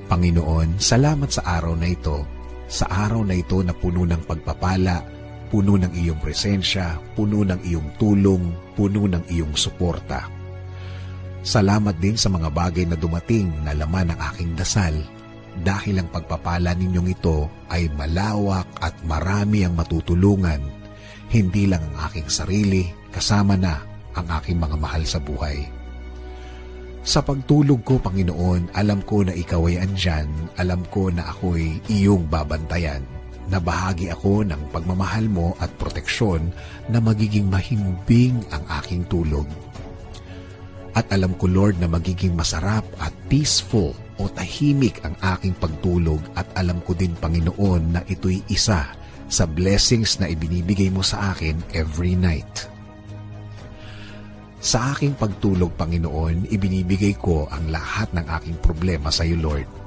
Panginoon, salamat sa araw na ito, na puno ng pagpapala, puno ng iyong presensya, puno ng iyong tulong, puno ng iyong suporta. Salamat din sa mga bagay na dumating na laman ng aking dasal, dahil ang pagpapala ninyong ito ay malawak at marami ang matutulungan, hindi lang ang aking sarili, kasama na ang aking mga mahal sa buhay. Sa pagtulog ko, Panginoon, alam ko na ikaw ay andyan, alam ko na ako'y iyong babantayan, na bahagi ako ng pagmamahal mo at proteksyon na magiging mahimbing ang aking tulog. At alam ko, Lord, na magiging masarap at peaceful o tahimik ang aking pagtulog, at alam ko din, Panginoon, na ito'y isa sa blessings na ibinibigay mo sa akin every night. Sa aking pagtulog, Panginoon, ibinibigay ko ang lahat ng aking problema sa iyo, Lord.